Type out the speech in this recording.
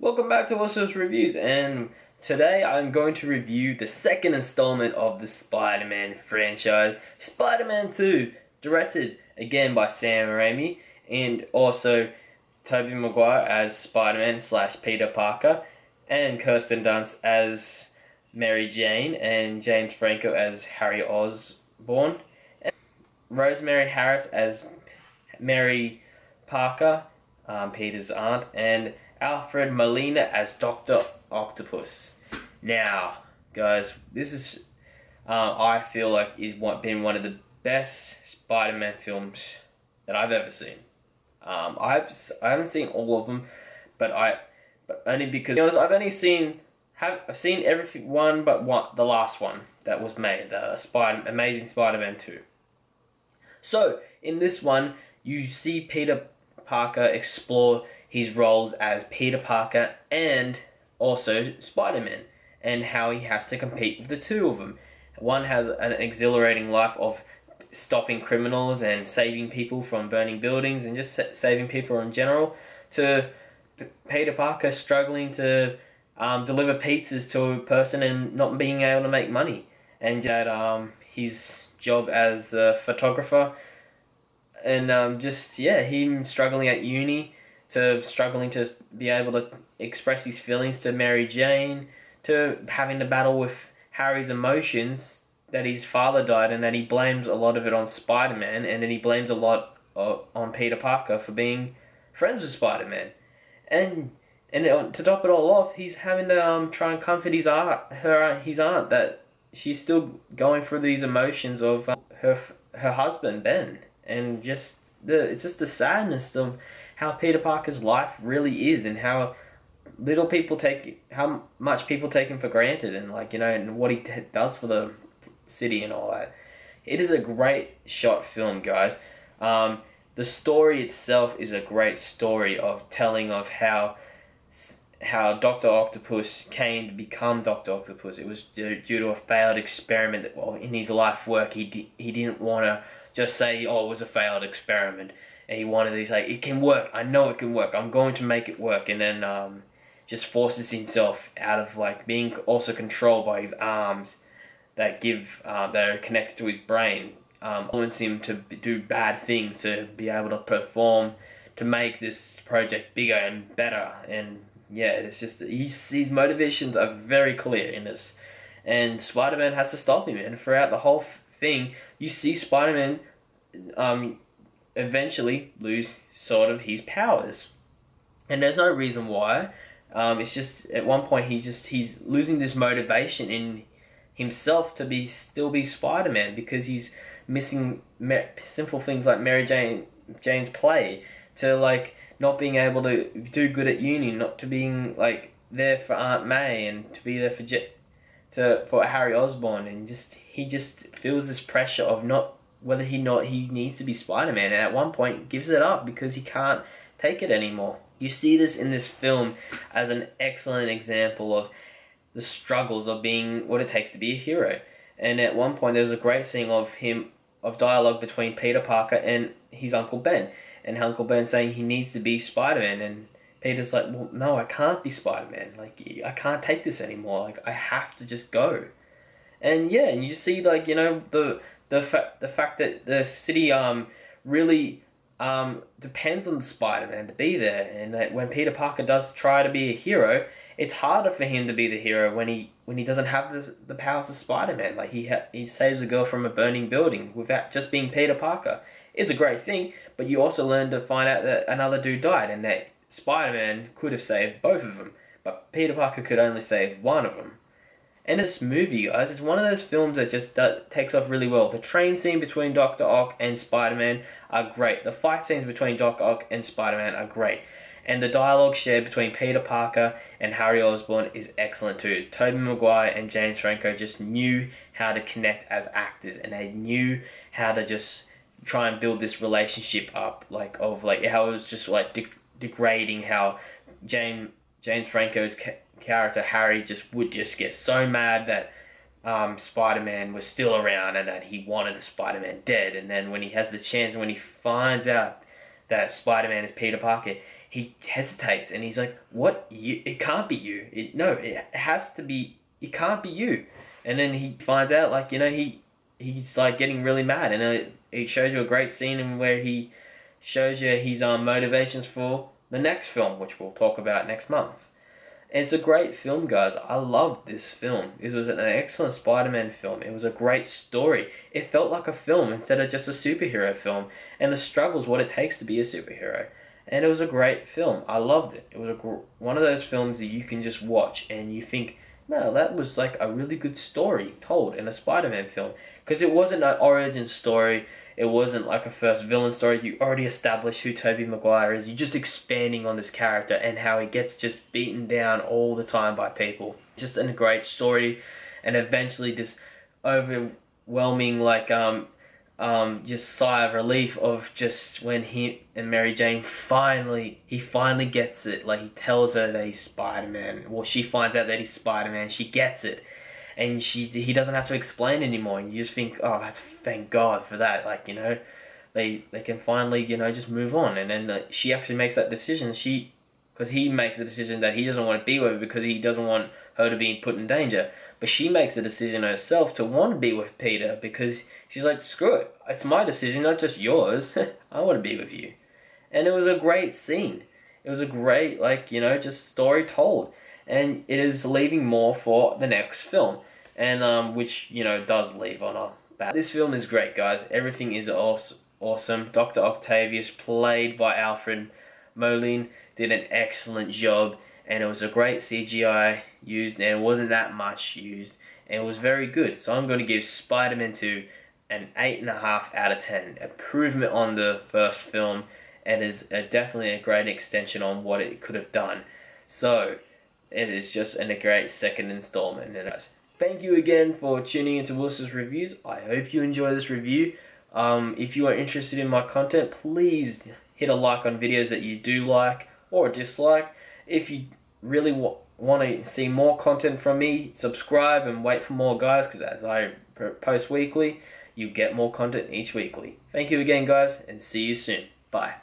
Welcome back to Wilso's Reviews, and today I'm going to review the second installment of the Spider-Man franchise, Spider-Man 2, directed again by Sam Raimi, and also Tobey Maguire as Spider-Man / Peter Parker, and Kirsten Dunst as Mary Jane, and James Franco as Harry Osborn, and Rosemary Harris as Mary Parker, Peter's aunt, and Alfred Molina as Dr. Octopus. Now, guys, this is, I feel like, been one of the best Spider-Man films that I've ever seen. I haven't seen all of them, but only because, to be honest, I've seen every one but the last one that was made, Amazing Spider-Man 2. So, in this one, you see Peter Parker explore his roles as Peter Parker and also Spider-Man, and how he has to compete with the two of them. One has an exhilarating life of stopping criminals and saving people from burning buildings and just saving people in general, to Peter Parker struggling to deliver pizzas to a person and not being able to make money, and his job as a photographer, and him struggling at uni, to struggling to be able to express his feelings to Mary Jane, to having to battle with Harry's emotions that his father died and that he blames a lot of it on Spider-Man, and then he blames a lot on Peter Parker for being friends with Spider-Man. And to top it all off, he's having to try and comfort his aunt that she's still going through these emotions of her husband Ben, and it's just the sadness of how Peter Parker's life really is, and how how much people take him for granted, and and what he does for the city and all that. It is a great shot film, guys. The story itself is a great story of telling of how Dr. Octopus came to become Dr. Octopus. It was due to a failed experiment that, in his life work, he didn't want to just say, oh, it was a failed experiment. And he wanted to say, it can work, I know it can work, I'm going to make it work. And then just forces himself out of being also controlled by his arms that are connected to his brain. Influence him to do bad things, to be able to perform, to make this project bigger and better. And yeah, it's just, his motivations are very clear in this. And Spider-Man has to stop him. And throughout the whole thing, you see Spider-Man eventually lose sort of his powers, and there's no reason why. It's just at one point he's losing this motivation in himself to still be Spider-Man, because he's missing simple things like Mary Jane's play, to not being able to do good at uni, not to being there for Aunt May, and to be there for Harry Osborn, and he just feels this pressure of whether he needs to be Spider-Man, and at one point gives it up because he can't take it anymore. You see this in this film as an excellent example of the struggles of being what it takes to be a hero. And at one point there's a great scene of dialogue between Peter Parker and his Uncle Ben, and Uncle Ben saying he needs to be Spider-Man, and Peter's like, well, no, I can't be Spider-Man, I can't take this anymore, I have to just go. And yeah, and you see the fact that the city really depends on the Spider-Man to be there, and that when Peter Parker does try to be a hero, it's harder for him to be the hero when he doesn't have the powers of Spider-Man. He saves a girl from a burning building without just being Peter Parker. It's a great thing, but you also learn to find out that another dude died, and that Spider-Man could have saved both of them, but Peter Parker could only save one of them. And this movie, guys, it's one of those films that just takes off really well. The train scene between Dr. Ock and Spider-Man are great. The fight scenes between Dr. Ock and Spider-Man are great. And the dialogue shared between Peter Parker and Harry Osborn is excellent too. Tobey Maguire and James Franco just knew how to connect as actors, and they knew how to just try and build this relationship up, how it was just degrading, how James Franco's character Harry would get so mad that Spider-Man was still around and that he wanted Spider-Man dead, and then when he has the chance, when he finds out that Spider-Man is Peter Parker, he hesitates and he's like, "What? You? It can't be you. No, it has to be. It can't be you." And then he finds out, like, he's like getting really mad, and it shows you a great scene in where he shows you his motivations for the next film, which we'll talk about next month. And it's a great film, guys. I loved this film. This was an excellent Spider-Man film. It was a great story. It felt like a film instead of just a superhero film, and the struggles, what it takes to be a superhero. And it was a great film. I loved it. It was one of those films that you can just watch and you think, no, that was like a really good story told in a Spider-Man film. Because it wasn't an origin story. It wasn't like a first villain story. You already established who Tobey Maguire is. You're just expanding on this character and how he gets just beaten down all the time by people. Just a great story. And eventually this overwhelming, like, just sigh of relief of just when he and Mary Jane finally gets it. Like, he tells her that he's Spider-Man. Well, she finds out that he's Spider-Man. She gets it. And he doesn't have to explain anymore. And you just think, oh, thank God for that. Like, they can finally, just move on. And then she actually makes that decision. Because he makes the decision that he doesn't want to be with her because he doesn't want her to be put in danger. But she makes a decision herself to want to be with Peter because she's like, screw it. It's my decision, not just yours. I want to be with you. And it was a great scene. It was a great, just story told. And it is leaving more for the next film. And, which, does leave on a bad. This film is great, guys. Everything is awesome. Dr. Octavius, played by Alfred Molina, did an excellent job. And it was a great CGI used, and it wasn't that much used, and it was very good. So I'm going to give Spider-Man 2 an 8.5 out of 10. Improvement on the first film, and is definitely a great extension on what it could have done. So it is just a great second installment. Thank you again for tuning into Wilso's Reviews. I hope you enjoy this review. If you are interested in my content, please hit a like on videos that you do like or dislike. If you really want to see more content from me, subscribe and wait for more, guys, because as I post weekly, you get more content each weekly. Thank you again, guys, and see you soon. Bye.